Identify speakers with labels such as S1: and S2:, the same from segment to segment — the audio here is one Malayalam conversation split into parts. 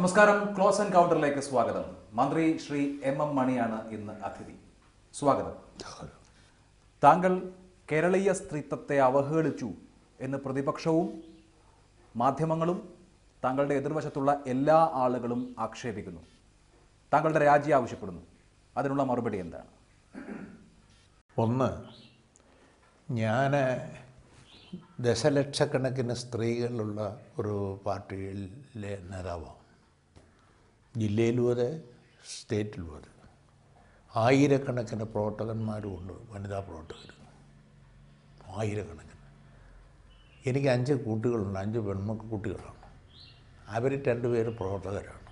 S1: നമസ്കാരം. ക്ലോസ് എൻകൗണ്ടറിലേക്ക് സ്വാഗതം. മന്ത്രി ശ്രീ എം മണിയാണ് ഇന്ന് അതിഥി. സ്വാഗതം. താങ്കൾ കേരളീയ സ്ത്രീത്വത്തെ അവഹേളിച്ചു എന്ന് പ്രതിപക്ഷവും മാധ്യമങ്ങളും താങ്കളുടെ എതിർവശത്തുള്ള എല്ലാ ആളുകളും ആക്ഷേപിക്കുന്നു. താങ്കളുടെ രാജി ആവശ്യപ്പെടുന്നു. അതിനുള്ള മറുപടി എന്താണ്?
S2: ഒന്ന്, ഞാൻ ദശലക്ഷക്കണക്കിന് സ്ത്രീകളുള്ള ഒരു പാർട്ടിയിലെ നേതാവാണ്. ജില്ലയിലും അതെ, സ്റ്റേറ്റിലും അതെ. ആയിരക്കണക്കിന് പ്രവർത്തകന്മാരുമുണ്ട്, വനിതാ പ്രവർത്തകർ ആയിരക്കണക്കിന്. എനിക്ക് 5 കുട്ടികളുണ്ട്, 5 പെൺകുട്ടികളാണ്. അവർ 2 പേര് പ്രവർത്തകരാണ്,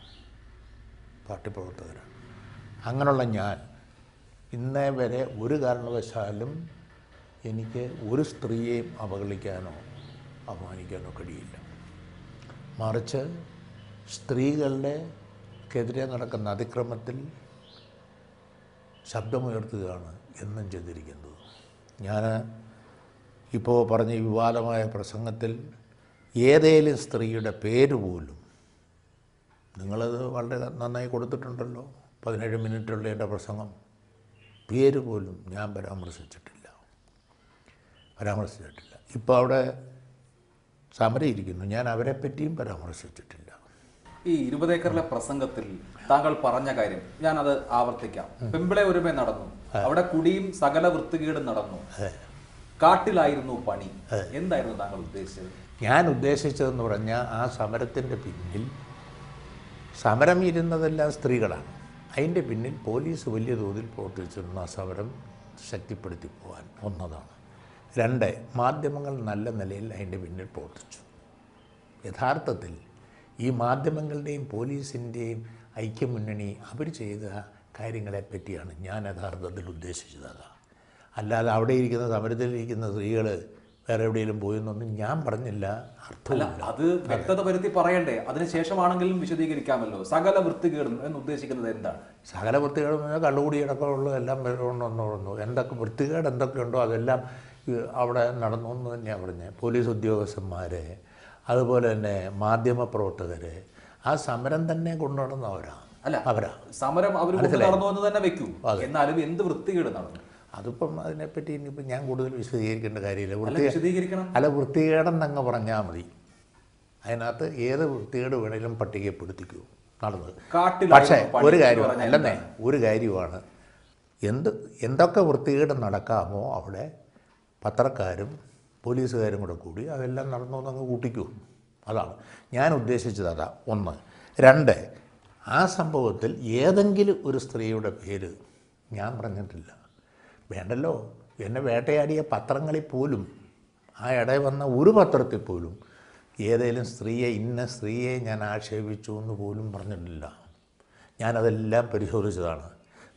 S2: പാർട്ടി പ്രവർത്തകരാണ്. അങ്ങനെയുള്ള ഞാൻ ഇന്നേ വരെ ഒരു കാരണവശാലും എനിക്ക് ഒരു സ്ത്രീയെയും അവഹേളിക്കാനോ അപമാനിക്കാനോ കഴിയില്ല. മറിച്ച് സ്ത്രീകളുടെക്കെതിരെ നടക്കുന്ന അതിക്രമത്തിൽ ശബ്ദമുയർത്തുകയാണ് എന്നും ചെയ്തിരിക്കുന്നത്. ഞാൻ ഇപ്പോൾ പറഞ്ഞ വിവാദമായ പ്രസംഗത്തിൽ ഏതേലും സ്ത്രീയുടെ പേര് പോലും, നിങ്ങളത് വളരെ നന്നായി കൊടുത്തിട്ടുണ്ടല്ലോ, 17 മിനിറ്റുള്ള എൻ്റെ പ്രസംഗം, പേര് പോലും ഞാൻ പരാമർശിച്ചിട്ടില്ല. ഇപ്പോൾ അവിടെ സമരം ഇരിക്കുന്നു, ഞാൻ അവരെപ്പറ്റിയും പരാമർശിച്ചിട്ടില്ല.
S1: ഈ 20 ഏക്കറിലെ പ്രസംഗത്തിൽ താങ്കൾ പറഞ്ഞ കാര്യം ഞാനത് ആവർത്തിക്കാം. പെമ്പിളെ ഒരുമ നടന്നു, അവിടെ കുടിയും സകല വൃത്തികേടും നടന്നു, കാട്ടിലായിരുന്നു പണി. എന്തായിരുന്നു താങ്കൾ ഉദ്ദേശിച്ചത്?
S2: ഞാൻ ഉദ്ദേശിച്ചതെന്ന് പറഞ്ഞാൽ ആ സമരത്തിൻ്റെ പിന്നിൽ, സമരം ഇരുന്നതെല്ലാം സ്ത്രീകളാണ്, അതിൻ്റെ പിന്നിൽ പോലീസ് വലിയ തോതിൽ പ്രവർത്തിച്ചിരുന്നു ആ സമരം ശക്തിപ്പെടുത്തി പോകാൻ. ഒന്നതാണ്. 2, മാധ്യമങ്ങൾ നല്ല നിലയിൽ അതിൻ്റെ പിന്നിൽ പ്രവർത്തിച്ചു. യഥാർത്ഥത്തിൽ ഈ മാധ്യമങ്ങളുടെയും പോലീസിൻ്റെയും ഐക്യമുന്നണി അവർ ചെയ്ത കാര്യങ്ങളെപ്പറ്റിയാണ് ഞാൻ യഥാർത്ഥത്തിൽ ഉദ്ദേശിച്ചത്. അല്ലാതെ അവിടെ ഇരിക്കുന്ന സമരത്തിലിരിക്കുന്ന സ്ത്രീകൾ വേറെ എവിടെയെങ്കിലും പോയെന്നൊന്നും ഞാൻ പറഞ്ഞില്ല. അർത്ഥമില്ല.
S1: അത് വ്യക്തത വരുത്തി പറയണ്ടേ? അതിനുശേഷമാണെങ്കിലും വിശദീകരിക്കാമല്ലോ. സകല വൃത്തികേടും എന്ന് ഉദ്ദേശിക്കുന്നത് എന്താണ്?
S2: സകല വൃത്തികേടും കള്ളുകൂടി അടക്കമുള്ള എല്ലാം വന്നു. എന്തൊക്കെ വൃത്തികേട് എന്തൊക്കെയുണ്ടോ അതെല്ലാം അവിടെ നടന്നു എന്ന് തന്നെയാണ് പറഞ്ഞത്. പോലീസ് ഉദ്യോഗസ്ഥന്മാരെ, അതുപോലെ തന്നെ മാധ്യമ പ്രവർത്തകരെ, ആ സമരം തന്നെ കൊണ്ടുനടന്നവരാണ്. അവരാ സമരം അവർ നടന്നു എന്ന് തന്നെ വെക്കൂ. എന്നാലും എന്ത് വൃത്തികേട് നടന്നു? അതിപ്പം അതിനെപ്പറ്റി ഇനിയിപ്പം ഞാൻ കൂടുതൽ വിശദീകരിക്കേണ്ട കാര്യമില്ല. വൃത്തികേടെന്നങ്ങ് പറഞ്ഞാൽ മതി. അതിനകത്ത് ഏത് വൃത്തികേട് വേണേലും പട്ടികപ്പെടുത്തിക്കൂ നടന്നത്. പക്ഷേ ഒരു കാര്യമാണ്, എന്തൊക്കെ വൃത്തികേട് നടക്കാമോ അവിടെ പത്രക്കാരും പോലീസുകാരും കൂടി അതെല്ലാം നടന്നു എന്നങ്ങ് കൂട്ടിക്കൂ. അതാണ് ഞാൻ ഉദ്ദേശിച്ചത്. അതാ ഒന്ന്. 2, ആ സംഭവത്തിൽ ഏതെങ്കിലും ഒരു സ്ത്രീയുടെ പേര് ഞാൻ പറഞ്ഞിട്ടില്ല. വേണ്ടല്ലോ, എന്നെ വേട്ടയാടിയ പത്രങ്ങളിൽ പോലും, ആ ഇടയിൽ വന്ന ഒരു പത്രത്തിൽ പോലും ഏതെങ്കിലും സ്ത്രീയെ, ഇന്ന സ്ത്രീയെ ഞാൻ ആക്ഷേപിച്ചു എന്ന് പോലും പറഞ്ഞിട്ടില്ല. ഞാനതെല്ലാം പരിശോധിച്ചതാണ്.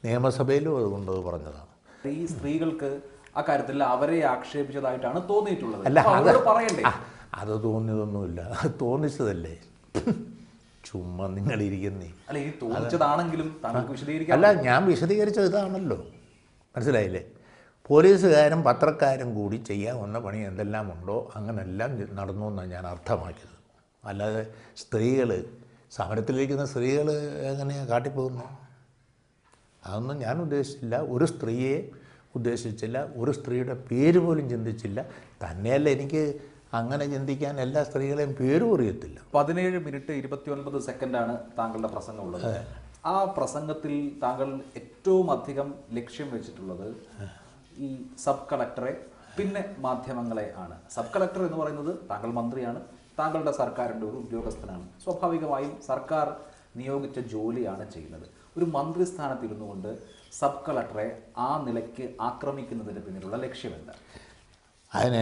S2: നിയമസഭയിലും അതുകൊണ്ട് പറഞ്ഞതാണ്.
S1: ഈ സ്ത്രീകൾക്ക് ആ കാര്യത്തിൽ അവരെ ആക്ഷേപിച്ചതായിട്ടാണ് തോന്നിയിട്ടുള്ളത്.
S2: അല്ല,
S1: പറയണ്ടേ?
S2: അത് തോന്നിയതൊന്നുമില്ല, അത് തോന്നിച്ചതല്ലേ. ചുമ്മാ നിങ്ങളിരിക്കുന്നേ.
S1: അല്ല, ഈ തോന്നിച്ചതാണെങ്കിലും
S2: അല്ല, ഞാൻ വിശദീകരിച്ചത് ഇതാണല്ലോ. മനസ്സിലായില്ലേ? പോലീസുകാരും പത്രക്കാരും കൂടി ചെയ്യാവുന്ന പണി എന്തെല്ലാം ഉണ്ടോ അങ്ങനെല്ലാം നടന്നു എന്നാണ് ഞാൻ അർത്ഥമാക്കിയത്. അല്ലാതെ സ്ത്രീകൾ, സമരത്തിലിരിക്കുന്ന സ്ത്രീകൾ എങ്ങനെയാണ് കാട്ടിപ്പോകുന്നു, അതൊന്നും ഞാൻ ഉദ്ദേശിച്ചില്ല. ഒരു സ്ത്രീയെ ഉദ്ദേശിച്ചില്ല, ഒരു സ്ത്രീയുടെ പേര് പോലും ചിന്തിച്ചില്ല. തന്നെയല്ല, എനിക്ക് അങ്ങനെ ചിന്തിക്കാൻ എല്ലാ സ്ത്രീകളെയും പേരും അറിയത്തില്ല.
S1: 17 മിനിറ്റ് 29 സെക്കൻഡാണ് താങ്കളുടെ പ്രസംഗമുള്ളത്. ആ പ്രസംഗത്തിൽ താങ്കൾ ഏറ്റവും അധികം ലക്ഷ്യം വെച്ചിട്ടുള്ളത് ഈ സബ് കളക്ടറെ, പിന്നെ മാധ്യമങ്ങളെ ആണ്. സബ് കളക്ടർ എന്ന് പറയുന്നത് താങ്കൾ മന്ത്രിയാണ്, താങ്കളുടെ സർക്കാരിൻ്റെ ഒരു ഉദ്യോഗസ്ഥനാണ്. സ്വാഭാവികമായും സർക്കാർ നിയോഗിച്ച ജോലിയാണ് ചെയ്യുന്നത്. ഒരു മന്ത്രി സ്ഥാനത്തിരുന്നു കൊണ്ട് സബ് കളക്ടറെ ആ നിലയ്ക്ക് ആക്രമിക്കുന്നതിന് പിന്നിലുള്ള ലക്ഷ്യം എന്താ?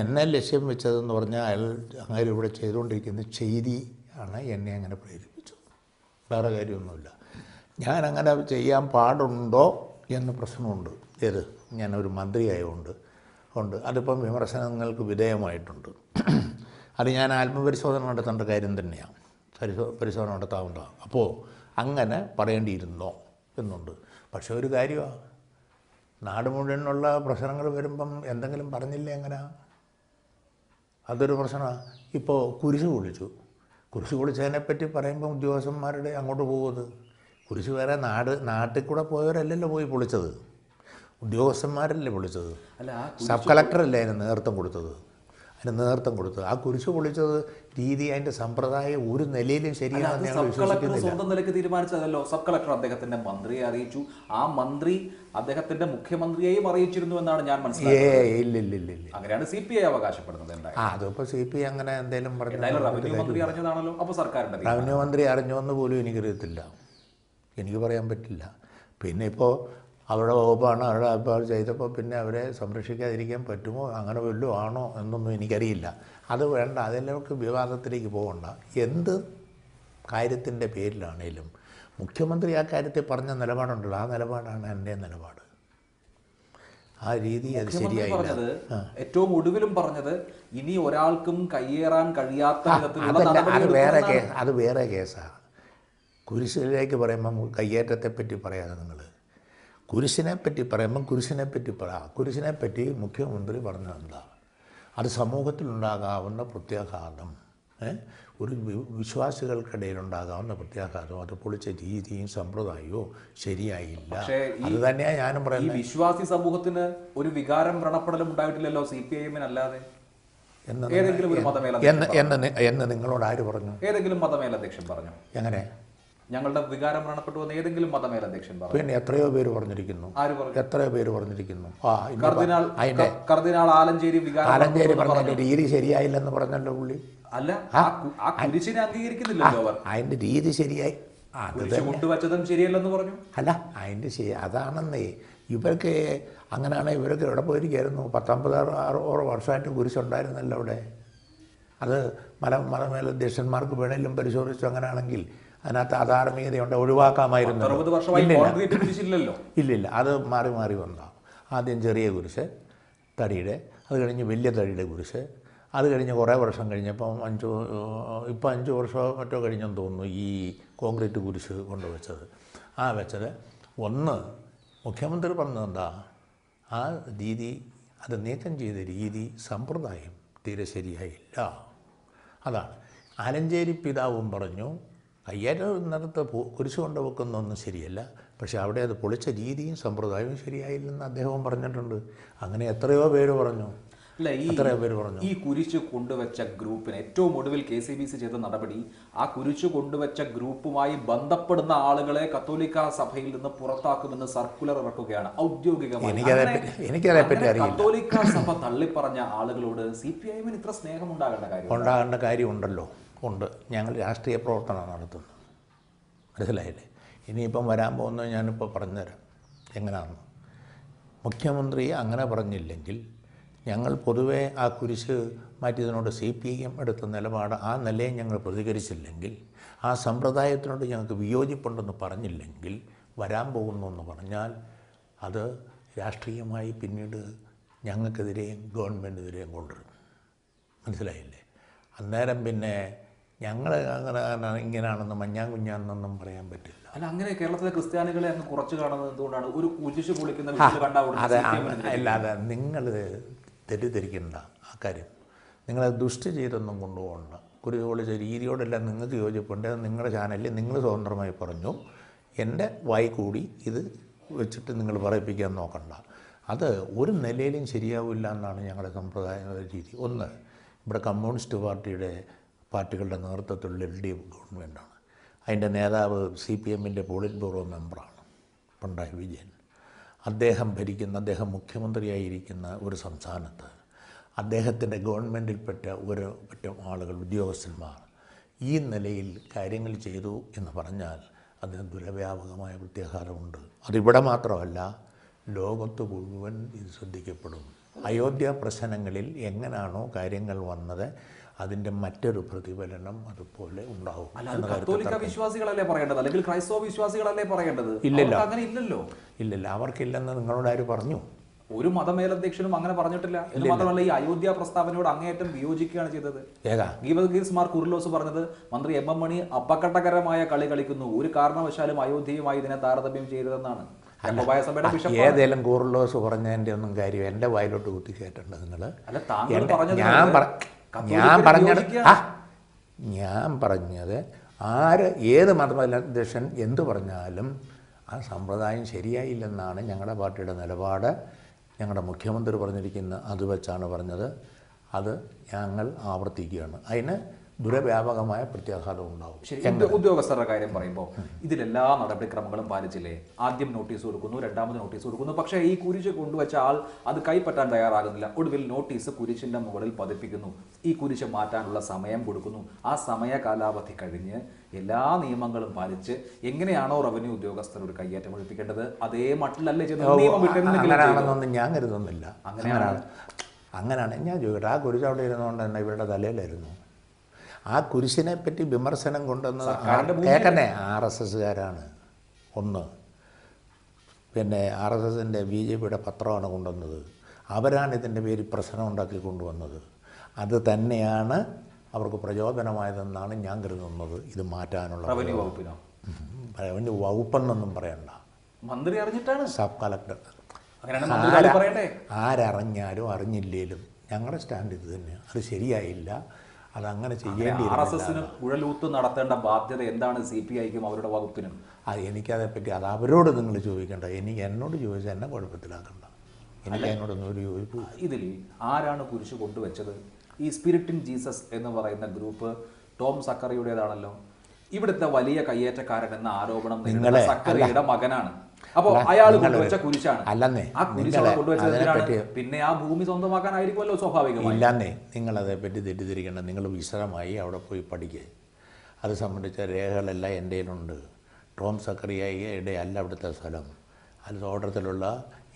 S2: എന്നെ ലക്ഷ്യം വെച്ചതെന്ന് പറഞ്ഞാൽ അങ്ങനെ ഇവിടെ ചെയ്തുകൊണ്ടിരിക്കുന്ന ചെയ്തി ആണ് എന്നെ അങ്ങനെ പ്രേരിപ്പിച്ചത്. വേറെ കാര്യമൊന്നുമില്ല. ഞാനങ്ങനെ ചെയ്യാൻ പാടുണ്ടോ എന്ന പ്രശ്നമുണ്ട്. ഞാനൊരു മന്ത്രിയായതുകൊണ്ട് അതിപ്പം വിമർശനങ്ങൾക്ക് വിധേയമായിട്ടുണ്ട്. അത് ഞാൻ ആത്മപരിശോധന നടത്തേണ്ട കാര്യം തന്നെയാണ്, പരിശോധന നടത്താവുന്നതാണ്. അപ്പോൾ അങ്ങനെ പറയേണ്ടിയിരുന്നോ എന്നുണ്ട്. പക്ഷേ ഒരു കാര്യമാണ്, നാട് മുഴുവനുള്ള പ്രശ്നങ്ങൾ വരുമ്പം എന്തെങ്കിലും പറഞ്ഞില്ലേ എങ്ങനെയാണ്? അതൊരു പ്രശ്നമാണ്. ഇപ്പോൾ കുരിശ് പൊളിച്ചു, കുരിശ് പൊളിച്ചതിനെപ്പറ്റി പറയുമ്പോൾ ഉദ്യോഗസ്ഥന്മാരുടെ അങ്ങോട്ട് പോകുന്നത്, കുരിശ് വേറെ നാട്ടിൽ കൂടെ പോയവരല്ലല്ലോ പോയി പൊളിച്ചത്, ഉദ്യോഗസ്ഥന്മാരല്ലേ പൊളിച്ചത്. സബ് കളക്ടറല്ലേ അതിന് നേതൃത്വം കൊടുത്തത്. ആ കുരിശ് പൊളിച്ചത് രീതി, അതിൻ്റെ സമ്പ്രദായം ഒരു നിലയിലും ശരിയാണെന്ന് ഞങ്ങൾ വിശ്വസിക്കുന്നില്ല.
S1: സ്വന്തം നിലയ്ക്ക് തീരുമാനിച്ചതല്ലോ. സബ് കളക്ടർ അദ്ദേഹത്തിന്റെ മന്ത്രിയെ അറിയിച്ചു, ആ മന്ത്രി അദ്ദേഹത്തിന്റെ മുഖ്യമന്ത്രിയെയും അറിയിച്ചിരുന്നു എന്നാണ് ഞാൻ മനസ്സിലാക്കുന്നത്.
S2: ഇല്ല.
S1: അങ്ങനെയാണ് CPI അവകാശപ്പെടുന്നത്.
S2: അതിപ്പോൾ CPI അങ്ങനെ എന്തെങ്കിലും പറഞ്ഞു.
S1: റവന്യൂ മന്ത്രി അറിഞ്ഞതാണല്ലോ. അപ്പോൾ സർക്കാരിന്റെ
S2: റവന്യൂ മന്ത്രി അറിഞ്ഞോന്ന് പോലും എനിക്കറിയത്തില്ല, എനിക്ക് പറയാൻ പറ്റില്ല. പിന്നെ ഇപ്പോൾ അവരുടെ വകുപ്പാണ്, അവരുടെ അപ്പോൾ ചെയ്തപ്പോൾ പിന്നെ അവരെ സംരക്ഷിക്കാതിരിക്കാൻ പറ്റുമോ, അങ്ങനെ വല്ലതും ആണോ എന്നൊന്നും എനിക്കറിയില്ല. അത് വേണ്ട, അതിലേക്ക് വിവാദത്തിലേക്ക് പോകണ്ട. എന്ത് കാര്യത്തിൻ്റെ പേരിലാണേലും മുഖ്യമന്ത്രി ആ കാര്യത്തിൽ പറഞ്ഞ നിലപാടുണ്ടല്ലോ, ആ നിലപാടാണ് എൻ്റെ നിലപാട്. ആ രീതി അത് ശരിയായില്ല.
S1: ഏറ്റവും ഒടുവിലും പറഞ്ഞത് ഇനി ഒരാൾക്കും കയ്യേറാൻ കഴിയാത്ത
S2: അത് വേറെ കേസാണ്. കുരിശിലേക്ക് പറയുമ്പം കയ്യേറ്റത്തെപ്പറ്റി പറയാതെ നിങ്ങൾ കുരിശിനെപ്പറ്റി പറയുമ്പം കുരിശിനെപ്പറ്റി മുഖ്യമന്ത്രി പറഞ്ഞതെന്താ, അത് സമൂഹത്തിലുണ്ടാകാവുന്ന പ്രത്യാഘാതം, ഒരു വിശ്വാസികൾക്കിടയിലുണ്ടാകാവുന്ന പ്രത്യാഘാതം, അത് പൊളിച്ച രീതിയും സമ്പ്രദായവും ശരിയായില്ല. അത് തന്നെയാണ് ഞാനും പറയുന്നത്.
S1: ഈ വിശ്വാസി സമൂഹത്തിന് ഒരു വികാരം വ്രണപ്പെടലും ഉണ്ടായിട്ടില്ലല്ലോ CPIM-നല്ലാതെ.
S2: എന്ന് നിങ്ങളോട് ആര് പറഞ്ഞു?
S1: ഏതെങ്കിലും മതമേലധ്യക്ഷൻ പറഞ്ഞു?
S2: എങ്ങനെ
S1: ഞങ്ങളുടെ വികാരം വ്രണപ്പെട്ടു വന്ന ഏതെങ്കിലും മതമേലധ്യക്ഷൻ പറഞ്ഞു?
S2: പിന്നെ എത്രയോ പേര് പറഞ്ഞിരിക്കുന്നു.
S1: ആര് പറഞ്ഞു?
S2: എത്രയോ പേര് പറഞ്ഞിരിക്കുന്നു.
S1: കർദിനാൾ ആലഞ്ചേരി
S2: പറഞ്ഞ രീതി ശരിയായില്ലെന്ന് പറഞ്ഞല്ലോ പുള്ളി.
S1: അല്ല, ആ കുരിശിനെ അംഗീകരിക്കുന്നില്ലല്ലോ അവർ.
S2: അതിൻ്റെ രീതി ശരിയായി,
S1: കൊണ്ടുവച്ചതും ശരിയല്ലെന്ന് പറഞ്ഞു.
S2: അല്ല, അതിൻ്റെ അതാണെന്നേ. ഇവർക്ക് അങ്ങനെയാണ്. ഇവരൊക്കെ എവിടെ പോയിരിക്കായിരുന്നു? 19 വർഷമായിട്ട് കുരിശുണ്ടായിരുന്നല്ലോ അവിടെ. അത് മതമേലധ്യക്ഷന്മാർക്ക് വേണേലും പരിശോധിച്ചു. അങ്ങനെയാണെങ്കിൽ അതിനകത്ത് അധാർമികതയുണ്ട്, ഒഴിവാക്കാമായിരുന്നു. ഇല്ലില്ല, അത് മാറി മാറി വന്നതാണ്. ആദ്യം ചെറിയ കുരിശ് തടിയുടെ, അത് കഴിഞ്ഞ് വലിയ തടിയുടെ കുരിശ്, അത് കഴിഞ്ഞ് കുറേ വർഷം കഴിഞ്ഞപ്പം 5 വർഷമോ മറ്റോ കഴിഞ്ഞെന്ന് തോന്നുന്നു ഈ കോൺക്രീറ്റ് കുരിശ് കൊണ്ടുവച്ചത്. വെച്ചത് ഒന്ന് മുഖ്യമന്ത്രി പറഞ്ഞതെന്താ, ആ രീതി, അത് നീക്കം ചെയ്ത രീതി, സമ്പ്രദായം തീരെ ശരിയായില്ല. അതാണ്. ആലഞ്ചേരി പിതാവും പറഞ്ഞു കയ്യേറ്റ കുരിശ് കൊണ്ട് വെക്കുന്നൊന്നും ശരിയല്ല, പക്ഷേ അവിടെ അത് പൊളിച്ച രീതിയും സമ്പ്രദായവും ശരിയായില്ലെന്ന് അദ്ദേഹവും പറഞ്ഞിട്ടുണ്ട്. അങ്ങനെ എത്രയോ പേര് പറഞ്ഞു.
S1: ഈ കുരിശ് കൊണ്ടുവച്ച ഗ്രൂപ്പിന് ഏറ്റവും ഒടുവിൽ KCBC ചെയ്ത നടപടി, ആ കുരിശ് കൊണ്ടുവച്ച ഗ്രൂപ്പുമായി ബന്ധപ്പെടുന്ന ആളുകളെ കത്തോലിക്ക സഭയിൽ നിന്ന് പുറത്താക്കുമെന്ന് സർക്കുലർ ഇറക്കുകയാണ് ഔദ്യോഗികമായി. കത്തോലിക്ക സഭ തള്ളിപ്പറഞ്ഞ ആളുകളോട് CPIM-ന് ഇത്ര സ്നേഹം
S2: ഉണ്ടാകേണ്ട കാര്യമുണ്ടല്ലോ. ഉണ്ട്. ഞങ്ങൾ രാഷ്ട്രീയ പ്രവർത്തനം നടത്തുന്നു, മനസ്സിലായില്ലേ? ഇനിയിപ്പം വരാൻ പോകുന്നത് ഞാനിപ്പോൾ പറഞ്ഞുതരാം എങ്ങനെയാണെന്ന്. മുഖ്യമന്ത്രി അങ്ങനെ പറഞ്ഞില്ലെങ്കിൽ, ഞങ്ങൾ പൊതുവേ ആ കുരിശ് മാറ്റിയതിനോട് CPIM എടുത്ത നിലപാട്, ആ നിലയെ ഞങ്ങൾ പ്രതികരിച്ചില്ലെങ്കിൽ, ആ സമ്പ്രദായത്തിനോട് ഞങ്ങൾക്ക് വിയോജിപ്പുണ്ടെന്ന് പറഞ്ഞില്ലെങ്കിൽ, വരാൻ പോകുന്നു എന്ന് പറഞ്ഞാൽ അത് രാഷ്ട്രീയമായി പിന്നീട് ഞങ്ങൾക്കെതിരെയും ഗവൺമെൻറ്റിനെതിരെയും കൊണ്ടുവരും. മനസ്സിലായില്ലേ? അന്നേരം പിന്നെ ഞങ്ങൾ അങ്ങനെ ഇങ്ങനെയാണെന്ന് കുഞ്ഞാണെന്നൊന്നും പറയാൻ പറ്റില്ല.
S1: അല്ല, അങ്ങനെ കേരളത്തിലെ ക്രിസ്ത്യാനികളെ അങ്ങ് കുറച്ച് കാണുന്നത് എന്തുകൊണ്ടാണ്? ഒരു കുരിശ് പൊളിക്കുന്ന
S2: അല്ലാതെ നിങ്ങൾ തെറ്റിദ്ധരിക്കണ്ട ആ കാര്യം. നിങ്ങളത് ദുഷ്ടി ചെയ്തൊന്നും കൊണ്ടുപോകണ്ട. കുരിശ് പൊളിച്ച രീതിയോടെല്ലാം നിങ്ങൾക്ക് യോജിപ്പുണ്ട്. അത് നിങ്ങളുടെ ചാനലിൽ നിങ്ങൾ സ്വതന്ത്രമായി പറഞ്ഞു. എൻ്റെ വായി കൂടി ഇത് വെച്ചിട്ട് നിങ്ങൾ പറയിപ്പിക്കാൻ നോക്കണ്ട. അത് ഒരു നിലയിലും ശരിയാവില്ല എന്നാണ് ഞങ്ങളുടെ സമ്പ്രദായ രീതി. ഒന്ന്, ഇവിടെ കമ്മ്യൂണിസ്റ്റ് പാർട്ടികളുടെ നേതൃത്വത്തിലുള്ള LDF ഗവൺമെൻറ്റാണ്. അതിൻ്റെ നേതാവ് CPM-ൻ്റെ പോളിറ്റ് ബ്യൂറോ മെമ്പറാണ് പിണറായി വിജയൻ. അദ്ദേഹം മുഖ്യമന്ത്രിയായിരിക്കുന്ന ഒരു സംസ്ഥാനത്ത് അദ്ദേഹത്തിൻ്റെ ഗവൺമെൻറ്റിൽപ്പെട്ട പറ്റം ആളുകൾ, ഉദ്യോഗസ്ഥന്മാർ ഈ നിലയിൽ കാര്യങ്ങൾ ചെയ്തു എന്ന് പറഞ്ഞാൽ അതിന് ദുരവ്യാപകമായ പ്രത്യാഘാതമുണ്ട്. അതിവിടെ മാത്രമല്ല, ലോകത്ത് മുഴുവൻ ഇത് ശ്രദ്ധിക്കപ്പെടും. അയോധ്യ പ്രശ്നങ്ങളിൽ എങ്ങനെയാണോ കാര്യങ്ങൾ വന്നത്, അതിൻ്റെ മറ്റൊരു പ്രതിഫലനം അതുപോലെ ഉണ്ടാവും.
S1: കത്തോലിക്ക വിശ്വാസികളല്ലേ പറയേണ്ടത്, അല്ലെങ്കിൽ ക്രൈസ്തവ വിശ്വാസികളല്ലേ പറയേണ്ടത്? അങ്ങനെ ഇല്ലല്ലോ.
S2: ഇല്ല, അവർക്കില്ലെന്ന് നിങ്ങളോട് ആര് പറഞ്ഞു?
S1: ഒരു മതമേലധ്യക്ഷനും അങ്ങനെ പറഞ്ഞിട്ടില്ല. എന്ന് മാത്രമല്ല, ഈ അയോധ്യ പ്രസ്താവനയോട് അങ്ങേയറ്റം വിയോജിക്കുകയാണ് ചെയ്തത്. ഗീവർഗീസ് മാർ കുറിലോസ് പറഞ്ഞത്, മന്ത്രി MM മണി അപകടകരമായ കളി കളിക്കുന്നു, ഒരു കാരണവശാലും അയോധ്യയുമായി ഇതിനെ താരതമ്യം ചെയ്തതെന്നാണ്.
S2: ഏതെങ്കിലും കുറിലോസ് പറഞ്ഞതിൻ്റെ ഒന്നും കാര്യം എൻ്റെ വായിലോട്ട് കുത്തി കയറ്റേണ്ട നിങ്ങൾ. ഞാൻ പറഞ്ഞത് ഏത് മതമധ്യക്ഷൻ എന്തു പറഞ്ഞാലും ആ സമ്പ്രദായം ശരിയായില്ലെന്നാണ് ഞങ്ങളുടെ പാർട്ടിയുടെ നിലപാട്. ഞങ്ങളുടെ മുഖ്യമന്ത്രി പറഞ്ഞിരിക്കുന്ന അത് വെച്ചാണ് പറഞ്ഞത്. അത് ഞങ്ങൾ ആവർത്തിക്കുകയാണ്. അതിന് ദുരവ്യാപകമായ പ്രത്യാഘാതം ഉണ്ടാവും.
S1: ശരി, ഉദ്യോഗസ്ഥരുടെ കാര്യം പറയുമ്പോൾ ഇതിലെല്ലാ നടപടിക്രമങ്ങളും പാലിച്ചില്ലേ? ആദ്യം നോട്ടീസ് കൊടുക്കുന്നു, രണ്ടാമത് നോട്ടീസ് കൊടുക്കുന്നു. പക്ഷേ ഈ കുരിശ് കൊണ്ടുവച്ച ആൾ അത് കൈപ്പറ്റാൻ തയ്യാറാകുന്നില്ല. ഒടുവിൽ നോട്ടീസ് കുരിശിന്റെ മുകളിൽ പതിപ്പിക്കുന്നു. ഈ കുരിശ് മാറ്റാനുള്ള സമയം കൊടുക്കുന്നു. ആ സമയ കാലാവധി കഴിഞ്ഞ് എല്ലാ നിയമങ്ങളും പാലിച്ച് എങ്ങനെയാണോ റവന്യൂ ഉദ്യോഗസ്ഥർ ഒരു കയ്യേറ്റം ഒഴിപ്പിക്കേണ്ടത് അതേ മട്ടിലല്ലേ
S2: അങ്ങനെയാണെന്നൊന്നും ഞാൻ കരുതുന്നില്ല. അങ്ങനെയാണ് ഞാൻ ചോദിക്കട്ടെ, ആ കുരിശ് അവിടെ ഇരുന്നുകൊണ്ട് തന്നെ ഇവരുടെ തലയിലായിരുന്നു. ആ കുരിശിനെ പറ്റി വിമർശനം കൊണ്ടുവന്നത് കേൾക്കണേ RSSകാരാണ് ഒന്ന്. പിന്നെ RSSൻ്റെ BJPയുടെ പത്രമാണ് കൊണ്ടുവന്നത്. അവരാണ് ഇതിൻ്റെ പേരിൽ പ്രശ്നം ഉണ്ടാക്കി കൊണ്ടുവന്നത്. അത് തന്നെയാണ് അവർക്ക് പ്രചോദനമായതെന്നാണ് ഞാൻ കരുതുന്നത്. ഇത് മാറ്റാനുള്ള റവന്യൂ വകുപ്പെന്നൊന്നും പറയണ്ട,
S1: മന്ത്രി അറിഞ്ഞിട്ടാണ്,
S2: സബ് കളക്ടർ. ആരറിഞ്ഞാലും അറിഞ്ഞില്ലേലും ഞങ്ങളുടെ സ്റ്റാൻഡ് ഇത് തന്നെയാണ്. അത് ശരിയായില്ല, അതങ്ങനെ ചെയ്യേണ്ടി.
S1: RSSന് കുഴലൂത്ത് നടത്തേണ്ട ബാധ്യത എന്താണ് CPIക്കും അവരുടെ വകുപ്പിനും?
S2: എനിക്കതേപ്പറ്റി അത് അവരോട് നിങ്ങൾ ചോദിക്കേണ്ട. എന്നോട് ചോദിച്ചാൽ എന്നെ കുഴപ്പത്തിലാക്കണ്ട. എനിക്ക് അതിനോടൊന്നും ഒരു യോജിപ്പ്.
S1: ഇതിൽ ആരാണ് കുരിശ് കൊണ്ടുവച്ചത്? ഈ സ്പിരിറ്റ് ഇൻ ജീസസ് എന്ന് പറയുന്ന ഗ്രൂപ്പ് ടോം സക്കറിയുടേതാണല്ലോ. ഇവിടുത്തെ വലിയ കയ്യേറ്റക്കാരൻ എന്ന ആരോപണം സക്കറിയുടെ മകനാണ്. അപ്പോൾ അയാൾ കൊണ്ടുവച്ച കുരിശാണ്.
S2: അല്ലെന്നേ,
S1: ആ കുരിശ് കൊണ്ടുവച്ചതിനാണ് പിന്നെ ആ ഭൂമി സ്വന്തമാക്കാനായിരിക്കുമല്ലോ സ്വാഭാവികമായി.
S2: ഇല്ലെന്നേ, നിങ്ങളതേപ്പറ്റി തെറ്റിദ്ധരിക്കേണ്ട. നിങ്ങൾ വിശദമായി അവിടെ പോയി പഠിക്കുക. അത് സംബന്ധിച്ച രേഖകളെല്ലാം എൻ്റെ കയ്യിലുണ്ട്. ടോം സക്കറിയയുടെ അല്ല അവിടുത്തെ സ്ഥലം. അത് തോട്ടത്തിലുള്ള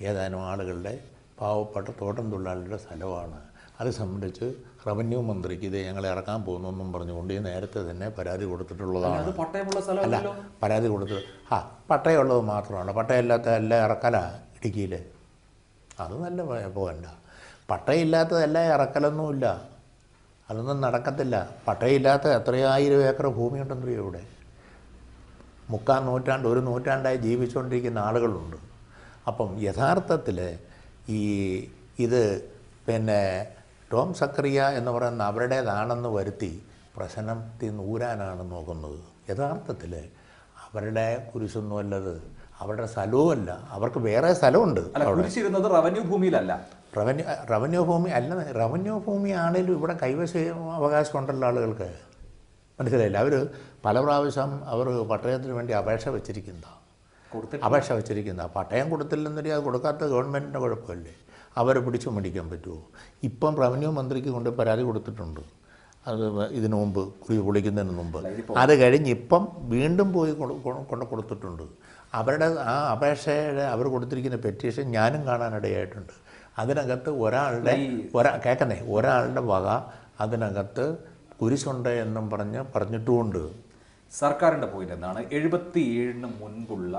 S2: ഏതാനും ആളുകളുടെ പാവപ്പെട്ട തോട്ടം തൊഴിലാളികളുടെ സ്ഥലമാണ്. അത് സംബന്ധിച്ച് റവന്യൂ മന്ത്രിക്ക് ഇത് ഞങ്ങൾ ഇറക്കാൻ പോകുന്നെന്നും പറഞ്ഞുകൊണ്ട് നേരത്തെ തന്നെ പരാതി കൊടുത്തിട്ടുള്ളതാണ്. അല്ല, പരാതി കൊടുത്ത് പട്ടയമുള്ളത് മാത്രമാണ്. പട്ടയമില്ലാത്ത എല്ലാം ഇറക്കല ഇടുക്കിയിൽ. അത് നല്ല പോകണ്ട. പട്ടയമില്ലാത്തതെല്ലാം ഇറക്കലൊന്നുമില്ല, അതൊന്നും നടക്കത്തില്ല. പട്ടയമില്ലാത്ത എത്രയായിരം ഏക്കർ ഭൂമിയുണ്ടെന്നറിയോ ഇവിടെ? 3/4 നൂറ്റാണ്ട് 1 നൂറ്റാണ്ടായി ജീവിച്ചുകൊണ്ടിരിക്കുന്ന ആളുകളുണ്ട്. അപ്പം യഥാർത്ഥത്തിൽ ഇത് പിന്നെ ടോം സക്കറിയ എന്ന് പറയുന്ന അവരുടേതാണെന്ന് വരുത്തി പ്രശ്നത്തിൽ നിന്ന് ഊരാനാണ് നോക്കുന്നത്. യഥാർത്ഥത്തിൽ അവരുടെ കുരിശൊന്നുമല്ലത്, അവരുടെ സ്ഥലവുമല്ല. അവർക്ക് വേറെ സ്ഥലമുണ്ട്.
S1: റവന്യൂ ഭൂമിയിലല്ല.
S2: റവന്യൂ ഭൂമി അല്ല. റവന്യൂ ഭൂമി ആണെങ്കിലും ഇവിടെ കൈവശ അവകാശമുണ്ടല്ലോ ആളുകൾക്ക്. മനസ്സിലായില്ല? അവർ പല പ്രാവശ്യം അവർ പട്ടയത്തിന് വേണ്ടി അപേക്ഷ വെച്ചിരിക്കുന്ന പട്ടയം കൊടുത്തില്ലെന്നൊരു അത് കൊടുക്കാത്ത ഗവൺമെൻറ്റിൻ്റെ കുഴപ്പമല്ലേ? അവരെ പിടിച്ചു മേടിക്കാൻ പറ്റുമോ? ഇപ്പം റവന്യൂ മന്ത്രിക്ക് കൊണ്ട് പരാതി കൊടുത്തിട്ടുണ്ട്. അത് ഇതിനു മുമ്പ് കുഴി പൊളിക്കുന്നതിന് മുമ്പ്. അത് കഴിഞ്ഞ് ഇപ്പം വീണ്ടും പോയി കൊണ്ട് കൊടുത്തിട്ടുണ്ട്. അവരുടെ ആ അപേക്ഷയുടെ അവർ കൊടുത്തിരിക്കുന്ന പെറ്റീഷൻ ഞാനും കാണാനിടയായിട്ടുണ്ട്. അതിനകത്ത് ഒരാളുടെ വക അതിനകത്ത് കുരിശുണ്ട് എന്നും പറഞ്ഞിട്ടുമുണ്ട്.
S1: സർക്കാരിൻ്റെ പോയിന്റ് എന്താണ്? 77-ന് മുൻപുള്ള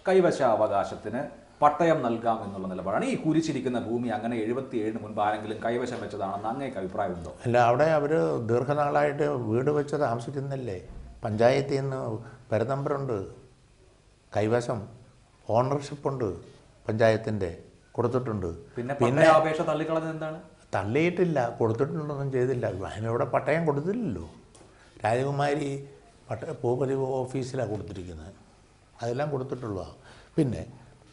S1: കൈവശാവകാശത്തിന് പട്ടയം നൽകാം എന്നുള്ള നിലപാടാണ്. ഈ കുരിശിരിക്കുന്ന ഭൂമി അങ്ങനെ 77-ന് മുൻപ് ആരെങ്കിലും കൈവശം വെച്ചതാണെന്ന് അങ്ങേക്ക് അഭിപ്രായമുണ്ടോ?
S2: അല്ല, അവിടെ അവർ ദീർഘനാളായിട്ട് വീട് വെച്ച് താമസിക്കുന്നില്ലേ? പഞ്ചായത്തിൽ നിന്ന് പരനമ്പറുണ്ട്, കൈവശം ഓണർഷിപ്പുണ്ട്, പഞ്ചായത്തിൻ്റെ കൊടുത്തിട്ടുണ്ട്.
S1: പിന്നെ അപേക്ഷ തള്ളിക്കളഞ്ഞത് എന്താണ്?
S2: തള്ളിയിട്ടില്ല, കൊടുത്തിട്ടുണ്ടൊന്നും ചെയ്തില്ല. അതിനിവിടെ പട്ടയം കൊടുത്തില്ലല്ലോ. രാജകുമാരി ഭൂപതി ഓഫീസിലാണ് കൊടുത്തിരിക്കുന്നത്. അതെല്ലാം കൊടുത്തിട്ടുള്ളതാണ്. പിന്നെ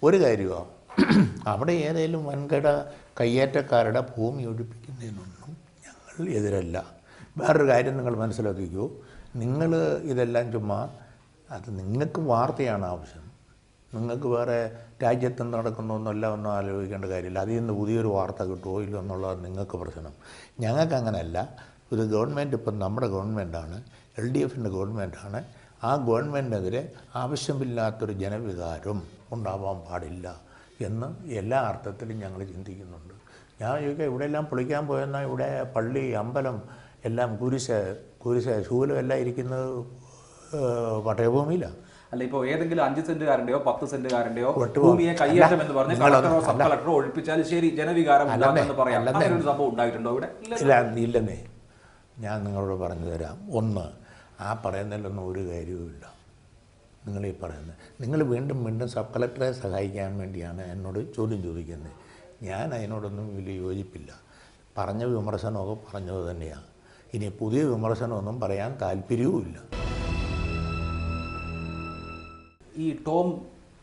S2: ഒരു കാര്യമോ, അവിടെ ഏതെങ്കിലും വൻകിട കയ്യേറ്റക്കാരുടെ ഭൂമി ഒഴിപ്പിക്കുന്നതിനൊന്നും ഞങ്ങൾ എതിരല്ല. വേറൊരു കാര്യം നിങ്ങൾ മനസ്സിലാക്കിക്കൂ. നിങ്ങൾ ഇതെല്ലാം ചുമ്മാ അത് നിങ്ങൾക്ക് വാർത്തയാണ് ആവശ്യം. നിങ്ങൾക്ക് വേറെ രാജ്യത്ത് നടക്കുന്നൊന്നുമല്ല ഒന്നും ആലോചിക്കേണ്ട കാര്യമില്ല. അതിൽ നിന്ന് പുതിയൊരു വാർത്ത കിട്ടുമോ ഇല്ലോ എന്നുള്ളത് നിങ്ങൾക്ക് പ്രശ്നം. ഞങ്ങൾക്ക് അങ്ങനെയല്ല. ഒരു ഗവൺമെൻറ് ഇപ്പം നമ്മുടെ ഗവൺമെൻറ്റാണ്, LDFൻ്റെ ഗവൺമെൻറ്റാണ്. ആ ഗവൺമെൻറ്റിനെതിരെ ആവശ്യമില്ലാത്തൊരു ജനവികാരം ഉണ്ടാവാൻ പാടില്ല എന്ന് എല്ലാ അർത്ഥത്തിലും ഞങ്ങൾ ചിന്തിക്കുന്നുണ്ട്. ഞാൻ ചോദിക്കുക, ഇവിടെയെല്ലാം പൊളിക്കാൻ പോയെന്നാൽ ഇവിടെ പള്ളി, അമ്പലം എല്ലാം കുരിശ് ശൂലം എല്ലാം ഇരിക്കുന്നത് പട്ടയഭൂമിയിലാണ്.
S1: അല്ല, ഇപ്പോൾ ഏതെങ്കിലും 5 സെന്റുകാരൻ്റെയോ 10 സെന്റുകാരൻ്റെയോ ഭൂമിയെ കയ്യേറ്റം എന്ന് പറഞ്ഞ് കളക്ടറോ സബ് കളക്ടറോ ഒഴിപ്പിച്ചാൽ ശരി, ജനവികാരം ഉണ്ടാകുമെന്ന് പറയാം. അങ്ങനെ ഒരു സംഭവം ഉണ്ടായിട്ടുണ്ടോ ഇവിടെ?
S2: ഇല്ലെന്നേ. ഞാൻ നിങ്ങളോട് പറഞ്ഞു തരാം. ഒന്ന്, ആ പറയുന്നതിലൊന്നും ഒരു കാര്യവുമില്ല. നിങ്ങളീ പറയുന്നത് നിങ്ങൾ വീണ്ടും സബ് കളക്ടറെ സഹായിക്കാൻ വേണ്ടിയാണ് എന്നോട് ചോദ്യം ചോദിക്കുന്നത്. ഞാൻ അതിനോടൊന്നും വലിയ യോജിപ്പില്ല. പറഞ്ഞ വിമർശനമൊക്കെ പറഞ്ഞത് തന്നെയാണ്. ഇനി പുതിയ വിമർശനമൊന്നും പറയാൻ താല്പര്യവുമില്ല.
S1: ഈ ടോം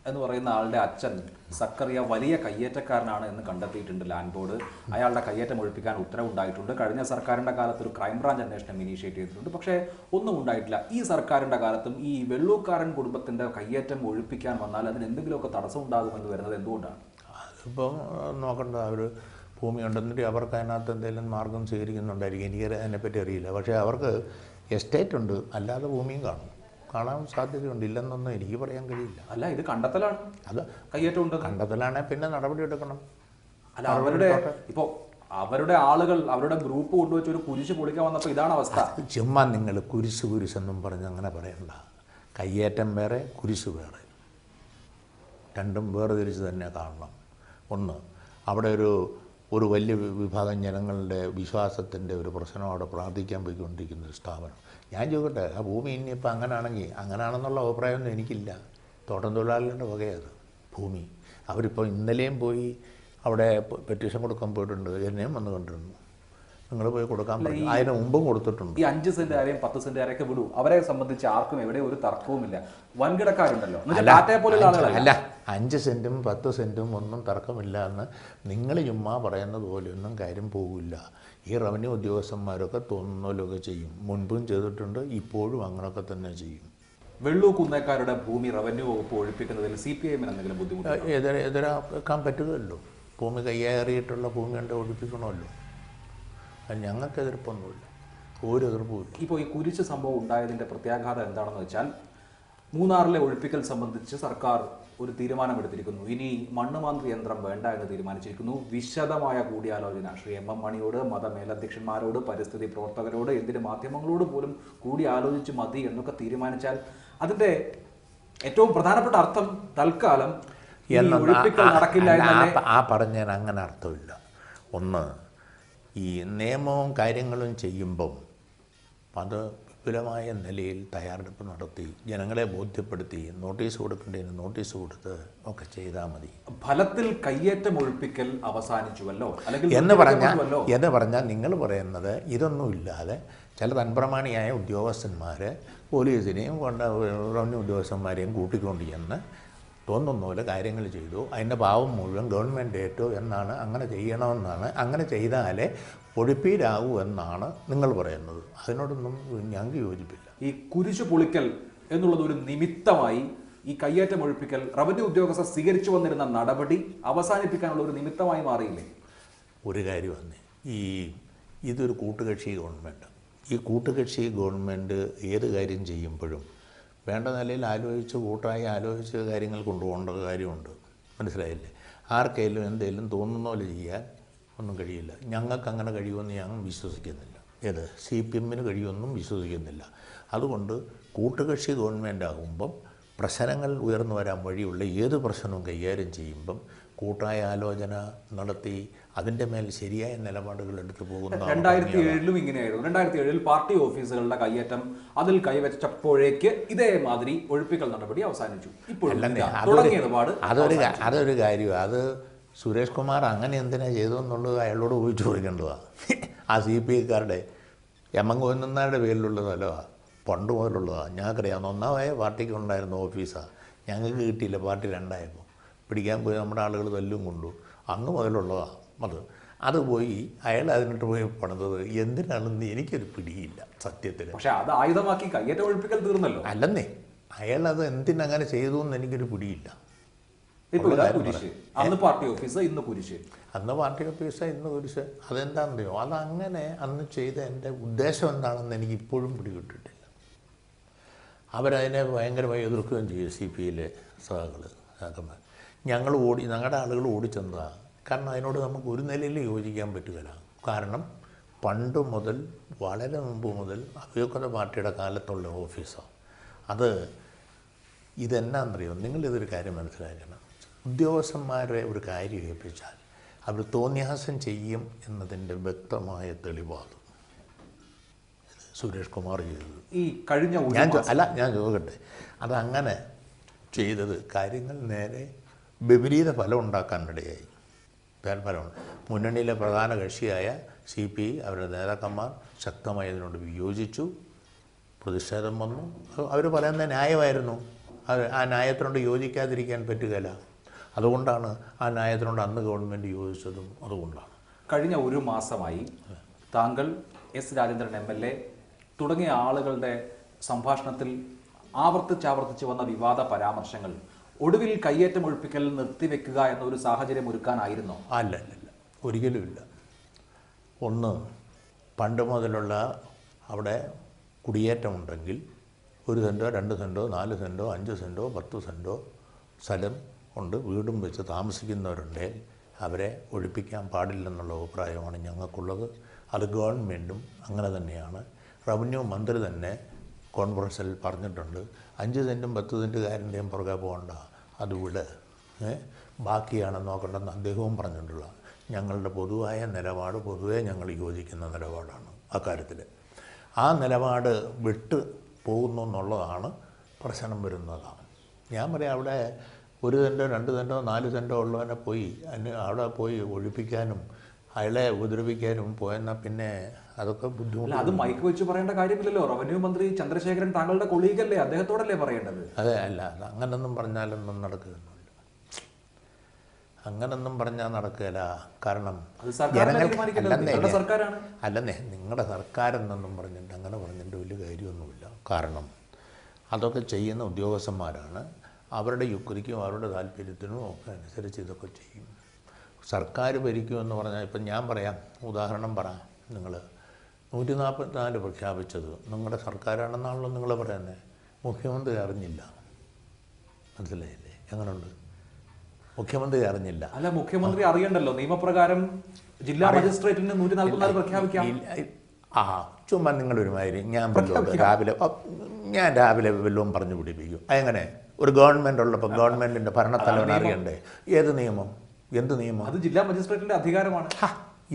S1: എന്ന് പറയുന്ന ആളുടെ അച്ഛൻ സക്കറിയ വലിയ കയ്യേറ്റക്കാരനാണ് എന്ന് കണ്ടെത്തിയിട്ടുണ്ട് ലാൻഡ് ബോർഡ്. അയാളുടെ കയ്യേറ്റം ഒഴിപ്പിക്കാൻ ഉത്തരവുണ്ടായിട്ടുണ്ട്. കഴിഞ്ഞ സർക്കാരിൻ്റെ കാലത്ത് ഒരു ക്രൈംബ്രാഞ്ച് അന്വേഷണം ഇനീഷ്യേറ്റ് ചെയ്തിട്ടുണ്ട്. പക്ഷേ ഒന്നും ഉണ്ടായിട്ടില്ല. ഈ സർക്കാരിൻ്റെ കാലത്തും ഈ വെള്ളൂക്കാരൻ കുടുംബത്തിൻ്റെ കയ്യേറ്റം ഒഴിപ്പിക്കാൻ വന്നാൽ അതിന് എന്തെങ്കിലുമൊക്കെ തടസ്സം ഉണ്ടാകുമെന്ന് വരുന്നത് എന്തുകൊണ്ടാണ്?
S2: അതിപ്പോൾ നോക്കേണ്ടത് അവർ ഭൂമി ഉണ്ടെന്നിട്ട് അവർക്ക് അതിനകത്ത് എന്തെങ്കിലും മാർഗം സ്വീകരിക്കുന്നുണ്ടായിരിക്കും. എനിക്ക് അതിനെപ്പറ്റി അറിയില്ല. പക്ഷേ അവർക്ക് എസ്റ്റേറ്റ് ഉണ്ട്, അല്ലാതെ ഭൂമിയും കാണാൻ സാധ്യതയുണ്ട്. ഇല്ലെന്നൊന്നും എനിക്ക് പറയാൻ കഴിയില്ല.
S1: അല്ല, ഇത് കണ്ടെത്തലാണ്.
S2: അത്
S1: കയ്യേറ്റം ഉണ്ട്
S2: കണ്ടെത്തലാണെങ്കിൽ പിന്നെ നടപടി എടുക്കണം.
S1: അല്ല, അവരുടെ ആളുകൾ അവരുടെ ഗ്രൂപ്പ് കൊണ്ടുവച്ച് ഒരു കുരിശ് പൊളിക്കാൻ വന്നപ്പോൾ ഇതാണ് അവസ്ഥ.
S2: ചുമ്മാ നിങ്ങൾ കുരിശെന്നും പറഞ്ഞ് അങ്ങനെ പറയണ്ട. കയ്യേറ്റം വേറെ, കുരിശ് വേറെ, രണ്ടും വേർതിരിച്ച് തന്നെ കാണണം. ഒന്ന്, അവിടെ ഒരു വലിയ വിഭാഗം ജനങ്ങളുടെ വിശ്വാസത്തിൻ്റെ ഒരു പ്രശ്നം അവിടെ പ്രാർത്ഥിക്കാൻ പോയിക്കൊണ്ടിരിക്കുന്ന ഒരു സ്ഥാപനം. ഞാൻ ചോദിക്കട്ടെ, ആ ഭൂമി ഇനിയിപ്പോൾ അങ്ങനെയാണെങ്കിൽ അങ്ങനെയാണെന്നുള്ള അഭിപ്രായമൊന്നും എനിക്കില്ല. തോട്ടം തൊഴിലാളികളുടെ വകയത് ഭൂമി. അവരിപ്പോൾ ഇന്നലെയും പോയി അവിടെ പെറ്റീഷൻ കൊടുക്കാൻ പോയിട്ടുണ്ട്. എന്നെയും വന്ന് കണ്ടിരുന്നു. നിങ്ങൾ പോയി കൊടുക്കാൻ പറ്റും. അതിന് മുമ്പും കൊടുത്തിട്ടുണ്ട്.
S1: ഈ 5 സെന്റുകാരെയും 10 സെന്റുകാരെയൊക്കെ വിടൂ. അവരെ സംബന്ധിച്ച് ആർക്കും എവിടെ ഒരു തർക്കവുമില്ല. വൻകിടക്കാരുണ്ടല്ലോ,
S2: അല്ല 5 സെന്റും 10 സെന്റും ഒന്നും തർക്കമില്ല എന്ന് നിങ്ങൾ ചുമ്മാ പറയുന്നത് പോലെയൊന്നും കാര്യം പോകില്ല. ഈ റവന്യൂ ഉദ്യോഗസ്ഥന്മാരൊക്കെ തോന്നുന്നതിലൊക്കെ ചെയ്യും. മുൻപും ചെയ്തിട്ടുണ്ട്, ഇപ്പോഴും അങ്ങനെയൊക്കെ തന്നെ ചെയ്യും.
S1: വെള്ളൂ കുന്നേക്കാരുടെ ഭൂമി റവന്യൂ വകുപ്പ് ഒഴിപ്പിക്കുന്നതിൽ CPIM എന്തെങ്കിലും ബുദ്ധിമുട്ട്
S2: എതിരാക്കാൻ പറ്റുകയല്ലോ. ഭൂമി കയ്യേറിയിട്ടുള്ള ഭൂമി കണ്ട് ഒഴിപ്പിക്കണമല്ലോ. അത് ഞങ്ങൾക്ക് എതിർപ്പൊന്നുമില്ല, ഒരു എതിർപ്പുമില്ല.
S1: ഇപ്പോൾ ഈ കുരിശ് സംഭവം ഉണ്ടായതിൻ്റെ പ്രത്യാഘാതം എന്താണെന്ന് വെച്ചാൽ, മൂന്നാറിലെ ഒഴിപ്പിക്കൽ സംബന്ധിച്ച് സർക്കാർ ഒരു തീരുമാനമെടുത്തിരിക്കുന്നു. ഇനി മണ്ണുമാന്ത്രി യന്ത്രം വേണ്ട എന്ന് തീരുമാനിച്ചിരിക്കുന്നു. വിശദമായ കൂടിയാലോചന ശ്രീ MM മണിയോട്, മതമേലധ്യക്ഷന്മാരോട്, പരിസ്ഥിതി പ്രവർത്തകരോട്, എന്തിന് മാധ്യമങ്ങളോട് പോലും കൂടിയാലോചിച്ച് മതി എന്നൊക്കെ തീരുമാനിച്ചാൽ അതിൻ്റെ ഏറ്റവും പ്രധാനപ്പെട്ട അർത്ഥം തൽക്കാലം ഒഴിപ്പിക്കൽ നടക്കില്ല എന്നല്ലേ.
S2: ആ പറഞ്ഞാൽ അങ്ങനെ അർത്ഥമില്ല. ഒന്ന്, ഈ നിയമവും കാര്യങ്ങളും ചെയ്യുമ്പം അത് വിപുലമായ നിലയിൽ തയ്യാറെടുപ്പ് നടത്തി ജനങ്ങളെ ബോധ്യപ്പെടുത്തി നോട്ടീസ് കൊടുക്കേണ്ടതിന് നോട്ടീസ് കൊടുത്ത് ഒക്കെ ചെയ്താൽ മതി.
S1: ഫലത്തിൽ കയ്യേറ്റം ഒഴിപ്പിക്കൽ അവസാനിച്ചുവല്ലോ
S2: എന്ന് പറഞ്ഞാൽ നിങ്ങൾ പറയുന്നത് ഇതൊന്നുമില്ലാതെ ചില തൻപ്രമാണിയായ ഉദ്യോഗസ്ഥന്മാർ പോലീസിനെയും റവന്യൂ ഉദ്യോഗസ്ഥന്മാരെയും കൂട്ടിക്കൊണ്ട് ചെന്ന് തോന്നുന്ന പോലെ കാര്യങ്ങൾ ചെയ്തു, അതിൻ്റെ പാവം മുഴുവൻ ഗവൺമെൻറ് ഏറ്റു എന്നാണ്. അങ്ങനെ ചെയ്യണമെന്നാണ്. അങ്ങനെ ചെയ്താലേ ഒഴിപ്പീരാകൂ എന്നാണ് നിങ്ങൾ പറയുന്നത്. അതിനോടൊന്നും ഞങ്ങൾക്ക് യോജിപ്പില്ല.
S1: ഈ കുരിശു പൊളിക്കൽ എന്നുള്ളത് ഒരു നിമിത്തമായി ഈ കയ്യേറ്റം ഒഴിപ്പിക്കൽ റവന്യൂ ഉദ്യോഗസ്ഥർ സ്വീകരിച്ചു വന്നിരുന്ന നടപടി അവസാനിപ്പിക്കാനുള്ള ഒരു നിമിത്തമായി മാറിയില്ലേ?
S2: ഒരു കാര്യം വന്നേ, ഇതൊരു കൂട്ടുകക്ഷി ഗവൺമെൻറ്. ഈ കൂട്ടുകക്ഷി ഗവൺമെൻറ് ഏത് കാര്യം ചെയ്യുമ്പോഴും വേണ്ട നിലയിൽ ആലോചിച്ച് കൂട്ടായി ആലോചിച്ച് കാര്യങ്ങൾ കൊണ്ടുപോകേണ്ട കാര്യമുണ്ട്. മനസ്സിലായില്ലേ? ആർക്കെങ്കിലും എന്തെങ്കിലും തോന്നുന്ന പോലെ ചെയ്യാൻ ഒന്നും കഴിയില്ല. ഞങ്ങൾക്ക് അങ്ങനെ കഴിയുമെന്ന് ഞാൻ വിശ്വസിക്കുന്നില്ല. CPMന് കഴിയുമെന്നും വിശ്വസിക്കുന്നില്ല. അതുകൊണ്ട് കൂട്ടുകക്ഷി ഗവൺമെൻറ് ആകുമ്പം പ്രശ്നങ്ങൾ ഉയർന്നു വരാൻ വഴിയുള്ള ഏത് പ്രശ്നവും കൈകാര്യം ചെയ്യുമ്പം കൂട്ടായ ആലോചന നടത്തി അതിൻ്റെ മേൽ ശരിയായ നിലപാടുകൾ എടുത്തു പോകുന്ന
S1: 2007 ഇങ്ങനെയായിരുന്നു. 2007 പാർട്ടി ഓഫീസുകളുടെ കയ്യേറ്റം അതിൽ കൈവച്ചപ്പോഴേക്ക് ഇതേമാതിരി ഒഴിപ്പിക്കൽ നടപടി അവസാനിച്ചു.
S2: അതൊരു കാര്യമാണ്. അത് സുരേഷ് കുമാർ അങ്ങനെ എന്തിനാ ചെയ്തതെന്നുള്ളത് അയാളോട് പോയി ചോദിക്കേണ്ടതാണ്. ആ CPIക്കാരുടെ MM ഗോവിന്ദനാരുടെ പേരിലുള്ളതല്ലോ, പണ്ട് മുതലുള്ളതാണ്. ഞങ്ങൾക്കറിയാവുന്ന ഒന്നാമായ പാർട്ടിക്ക് ഉണ്ടായിരുന്ന ഓഫീസാണ്. ഞങ്ങൾക്ക് കിട്ടിയില്ല. പാർട്ടി രണ്ടായപ്പോൾ പിടിക്കാൻ പോയി നമ്മുടെ ആളുകൾ തല്ലും കൊണ്ടു. അന്ന് മുതലുള്ളതാണ് അത് പോയി അയാൾ അതിനിട്ട് പോയി പണിതത് എന്തിനാണെന്ന് എനിക്കൊരു പിടിയില്ല സത്യത്തിൽ.
S1: പക്ഷേ അത് ആയുധമാക്കി കയ്യേറ്റം ഒഴിപ്പിക്കൽ തീർന്നല്ലോ.
S2: അല്ലെന്നേ, അയാളത് എന്തിനങ്ങനെ ചെയ്തു എന്ന് എനിക്കൊരു പിടിയില്ല.
S1: അന്ന് പാർട്ടി ഓഫീസ്, ഇന്ന് കുരിശ്.
S2: അന്ന് പാർട്ടി ഓഫീസ്, ഇന്ന് കുരിശ്. അതെന്താണെന്നറിയോ? അതങ്ങനെ അന്ന് ചെയ്ത എൻ്റെ ഉദ്ദേശം എന്താണെന്ന് എനിക്ക് ഇപ്പോഴും പിടികിട്ടിട്ടില്ല. അവരതിനെ ഭയങ്കരമായി എതിർക്കുകയും ചെയ്യും. CPIയിലെ സഹകൾ ഞങ്ങളുടെ ആളുകൾ ഓടിച്ചെന്നതാണ്. കാരണം അതിനോട് നമുക്ക് ഒരു നിലയിൽ യോജിക്കാൻ പറ്റുകയില്ല. കാരണം പണ്ട് മുതൽ, വളരെ മുമ്പ് മുതൽ അഭിയോഗ പാർട്ടിയുടെ കാലത്തുള്ള ഓഫീസാണ്. ഇതെന്നാണെന്നറിയോ? നിങ്ങളിതൊരു കാര്യം മനസ്സിലാക്കണം. ഉദ്യോഗസ്ഥന്മാരെ ഒരു കാര്യം ഏൽപ്പിച്ചാൽ അവർ തോന്നിയാസം ചെയ്യും എന്നതിൻ്റെ വ്യക്തമായ തെളിവാണ് സുരേഷ് കുമാർ ചെയ്തത്.
S1: ഈ കഴിഞ്ഞ
S2: ഞാൻ ചോദിക്കട്ടെ, അതങ്ങനെ ചെയ്തത് കാര്യങ്ങൾ നേരെ വിപരീത ഫലം ഉണ്ടാക്കാനിടയായി. ഫലമുണ്ട്. മുന്നണിയിലെ പ്രധാന കക്ഷിയായ CPI അവരുടെ നേതാക്കന്മാർ ശക്തമായി അതിനോട് വിയോജിച്ചു, പ്രതിഷേധം വന്നു. അവർ പറയുന്നത് ന്യായമായിരുന്നു. ആ ന്യായത്തിനോട് യോജിക്കാതിരിക്കാൻ പറ്റുകയില്ല. അതുകൊണ്ടാണ് ആ ന്യായത്തിനോട് അന്ന് ഗവൺമെൻറ് യോജിച്ചതും അതുകൊണ്ടാണ്.
S1: കഴിഞ്ഞ ഒരു മാസമായി താങ്കൾ, S. രാജേന്ദ്രൻ MLA തുടങ്ങിയ ആളുകളുടെ സംഭാഷണത്തിൽ ആവർത്തിച്ച് വന്ന വിവാദ പരാമർശങ്ങൾ ഒടുവിൽ കയ്യേറ്റം ഒഴിപ്പിക്കൽ നിർത്തിവെക്കുക എന്നൊരു സാഹചര്യം ഒരുക്കാനായിരുന്നോ?
S2: അല്ല, ഒരിക്കലുമില്ല. ഒന്ന്, പണ്ട് മുതലുള്ള അവിടെ കുടിയേറ്റമുണ്ടെങ്കിൽ 1 സെൻറ്റോ 2 സെൻറ്റോ 4 സെൻറ്റോ 5 സെൻറ്റോ 10 സെൻറ്റോ സ്ഥലം ഉണ്ട്, വീടും വെച്ച് താമസിക്കുന്നവരുണ്ടെങ്കിൽ അവരെ ഒഴിപ്പിക്കാൻ പാടില്ലെന്നുള്ള അഭിപ്രായമാണ് ഞങ്ങൾക്കുള്ളത്. അത് ഗവൺമെൻറ്റും അങ്ങനെ തന്നെയാണ്. റവന്യൂ മന്ത്രി തന്നെ കോൺഫറൻസിൽ പറഞ്ഞിട്ടുണ്ട്, 5 സെൻറ്റും 10 സെൻറ്റുകാരൻ്റെയും പുറകെ പോകണ്ട, അത് വിട്, ബാക്കിയാണ് നോക്കേണ്ടതെന്ന് അദ്ദേഹവും പറഞ്ഞിട്ടുള്ള. ഞങ്ങളുടെ പൊതുവായ നിലപാട് പൊതുവേ ഞങ്ങൾ യോജിക്കുന്ന നിലപാടാണ് അക്കാര്യത്തിൽ. ആ നിലപാട് വിട്ട് പോകുന്നു എന്നുള്ളതാണ് പ്രശ്നം വരുന്നതാണ്. ഞാൻ പറയാം, അവിടെ 1 സെൻറ്റോ 2 സെൻറ്റോ 4 സെൻറ്റോ ഉള്ളവനെ പോയി അവിടെ പോയി ഒഴിപ്പിക്കാനും അയാളെ ഉപദ്രവിക്കാനും പോയെന്നാൽ പിന്നെ അതൊക്കെ ബുദ്ധിമുട്ട്.
S1: അത് മൈക്ക് വെച്ച് പറയേണ്ട കാര്യമില്ലല്ലോ. റവന്യൂ മന്ത്രി ചന്ദ്രശേഖരൻ താങ്കളുടെ കൊളീഗല്ലേ, അദ്ദേഹത്തോടല്ലേ പറയേണ്ടത്?
S2: അതെ, അല്ല, അങ്ങനൊന്നും പറഞ്ഞാലൊന്നും നടക്കുകയൊന്നുമില്ല. അങ്ങനൊന്നും പറഞ്ഞാൽ നടക്കുകയില്ല. കാരണം അല്ലെന്നേ, നിങ്ങളുടെ സർക്കാരെന്നൊന്നും പറഞ്ഞിട്ട് അങ്ങനെ പറഞ്ഞിട്ട് വലിയ കാര്യമൊന്നുമില്ല. കാരണം അതൊക്കെ ചെയ്യുന്ന ഉദ്യോഗസ്ഥന്മാരാണ്. അവരുടെ യുക്തിക്കും അവരുടെ താല്പര്യത്തിനും ഒക്കെ അനുസരിച്ച് ഇതൊക്കെ ചെയ്യും. സർക്കാർ ഭരിക്കുമെന്ന് പറഞ്ഞാൽ, ഇപ്പം ഞാൻ പറയാം, ഉദാഹരണം പറയാം, നിങ്ങൾ 144 പ്രഖ്യാപിച്ചത് നിങ്ങളുടെ സർക്കാരാണെന്നാണല്ലോ നിങ്ങൾ പറയുന്നത്. മുഖ്യമന്ത്രി അറിഞ്ഞില്ല, മനസ്സിലായില്ലേ? എങ്ങനെയുണ്ട്? മുഖ്യമന്ത്രി അറിഞ്ഞില്ല.
S1: അല്ല, മുഖ്യമന്ത്രി അറിയണ്ടല്ലോ. നിയമപ്രകാരം ജില്ലാ മജിസ്ട്രേറ്റിന് 144 പ്രഖ്യാപിക്കാം.
S2: ചുമ്മാ നിങ്ങളൊരുമാതിരി ഞാൻ രാവിലെ വല്ലതും പറഞ്ഞു പിടിപ്പിക്കും. അതെങ്ങനെ? ഒരു ഗവൺമെൻറ് ഉള്ളപ്പോൾ ഗവൺമെൻറ്റിൻ്റെ ഭരണത്തലവൻ അറിയണ്ടേ? ഏത് നിയമം? എന്ത് നിയമം?
S1: അത് ജില്ലാ മജിസ്ട്രേറ്റിന്റെ അധികാരമാണ്.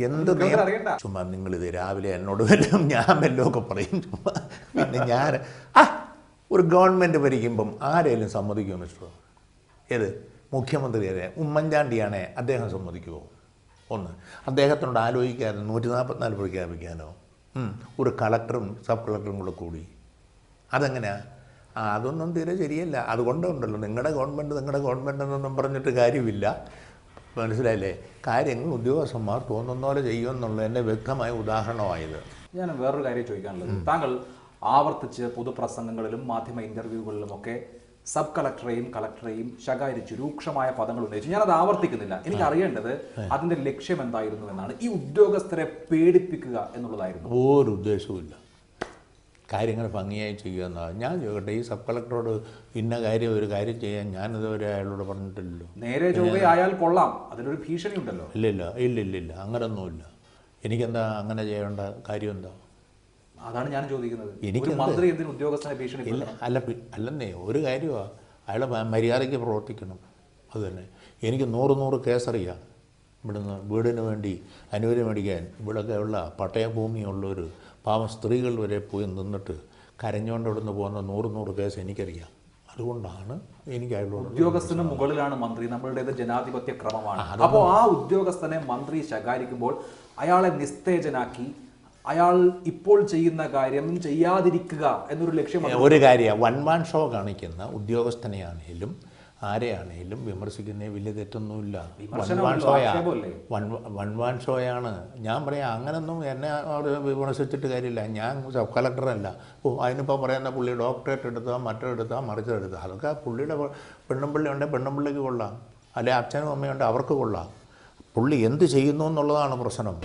S2: എന്ത് നിയമം? ചുമ്മാ നിങ്ങളിത് രാവിലെ എന്നോട് വല്ലതും ഞാൻ വല്ലതും ഒക്കെ പറയും. ചുമ്മാ പിന്നെ ഞാൻ ഒരു ഗവൺമെൻറ് ഭരിക്കുമ്പം ആരെങ്കിലും സമ്മതിക്കുമോ മിസ്റ്റർ? ഏത് മുഖ്യമന്ത്രി? ഉമ്മൻചാണ്ടിയാണേ അദ്ദേഹം സമ്മതിക്കുമോ? ഒന്ന്, അദ്ദേഹത്തിനോട് ആലോചിക്കാതെ 144 പ്രഖ്യാപിക്കാനോ? ഒരു കളക്ടറും സബ് കളക്ടറും കൂടെ കൂടി അതെങ്ങനെയാണ്? അതൊന്നും തീരെ ശരിയല്ല. അതുകൊണ്ടുണ്ടല്ലോ നിങ്ങളുടെ ഗവൺമെൻറ് എന്നൊന്നും പറഞ്ഞിട്ട് കാര്യമില്ല. മനസ്സിലായില്ലേ? കാര്യങ്ങൾ ഉദ്യോഗസ്ഥന്മാർ തോന്നുന്ന പോലെ ചെയ്യുമെന്നുള്ളതിൻ്റെ വ്യക്തമായ ഉദാഹരണമായത്.
S1: ഞാൻ വേറൊരു കാര്യം ചോദിക്കാനുള്ളത്, താങ്കൾ ആവർത്തിച്ച് പൊതുപ്രസംഗങ്ങളിലും മാധ്യമ ഇൻ്റർവ്യൂകളിലുമൊക്കെ സബ് കളക്ടറെയും കളക്ടറെയും ശകാരിച്ചു, രൂക്ഷമായ പദങ്ങൾ ഉന്നയിച്ചു. ഞാനത് ആവർത്തിക്കുന്നില്ല. എനിക്ക് അറിയേണ്ടത് അതിൻ്റെ ലക്ഷ്യം എന്തായിരുന്നു എന്നാണ്. ഈ ഉദ്യോഗസ്ഥരെ പേടിപ്പിക്കുക എന്നുള്ളതായിരുന്നു.
S2: ഒരു ഉദ്ദേശവുമില്ല. കാര്യങ്ങൾ ഭംഗിയായി ചെയ്യുക എന്നാണ്. ഞാൻ ചോദിക്കട്ടെ, ഈ സബ് കളക്ടറോട് ഇന്ന കാര്യം ഒരു കാര്യം ചെയ്യാൻ ഞാനിതുവരെ അയാളോട് പറഞ്ഞിട്ടില്ലല്ലോ.
S1: നേരെ ചൊവ്വേ ആയാൽ കൊള്ളാം, അതിലൊരു ഭീഷണി ഉണ്ടല്ലോ.
S2: ഇല്ല, അങ്ങനൊന്നുമില്ല. എനിക്കെന്താ അങ്ങനെ ചെയ്യേണ്ട കാര്യം എന്താ?
S1: അതാണ് ഞാൻ ചോദിക്കുന്നത്. എനിക്ക് മന്ത്രി എന്തിന് ഉദ്യോഗസ്ഥനെ ഭീഷണി?
S2: അല്ലെന്നേ, ഒരു കാര്യമാണ്, അയാൾ മര്യാദയ്ക്ക് പ്രവർത്തിക്കണം. അത് തന്നെ. എനിക്ക് 100 കേസറിയാം. ഇവിടുന്ന് വീടിന് വേണ്ടി അനുമതി മേടിക്കാൻ ഇവിടെയൊക്കെ ഉള്ള പട്ടയഭൂമിയുള്ളൊരു പാവം സ്ത്രീകൾ വരെ പോയി നിന്നിട്ട് കരഞ്ഞുകൊണ്ട് ഇവിടുന്ന് പോകുന്ന 100 കേസ് എനിക്കറിയാം. അതുകൊണ്ടാണ് എനിക്ക് അയാളോട്.
S1: ഉദ്യോഗസ്ഥന് മുകളിലാണ് മന്ത്രി. നമ്മളുടേത് ജനാധിപത്യ ക്രമമാണ്. അപ്പോൾ ആ ഉദ്യോഗസ്ഥനെ മന്ത്രി ശകാരിക്കുമ്പോൾ അയാളെ നിസ്തേജനാക്കി അയാൾ ഇപ്പോൾ ചെയ്യുന്ന കാര്യം ചെയ്യാതിരിക്കുക എന്നൊരു ലക്ഷ്യം.
S2: ഒരു കാര്യം, വൺ ഷോ കാണിക്കുന്ന ഉദ്യോഗസ്ഥനെയാണേലും ആരെയാണേലും വിമർശിക്കുന്നതിന് വലിയ തെറ്റൊന്നുമില്ല. വൺ ഷോയാണ്. ഞാൻ പറയാം, അങ്ങനൊന്നും എന്നെ അവിടെ വിമർശിച്ചിട്ട് കാര്യമില്ല. ഞാൻ സബ് കളക്ടറല്ല. അതിനിപ്പോൾ പറയുന്ന പുള്ളി ഡോക്ടറേറ്റ് എടുത്താൽ മറ്റെടുത്താൽ മറിച്ചെടുത്താൽ അതൊക്കെ പുള്ളിയുടെ പെണ്ണുമ്പിള്ളി ഉണ്ടെങ്കിൽ പെണ്ണുമ്പിള്ളിക്ക് കൊള്ളാം, അല്ലെ അച്ഛനും അമ്മയുണ്ട് അവർക്ക് കൊള്ളാം. പുള്ളി എന്ത് ചെയ്യുന്നു എന്നുള്ളതാണ് പ്രശ്നം.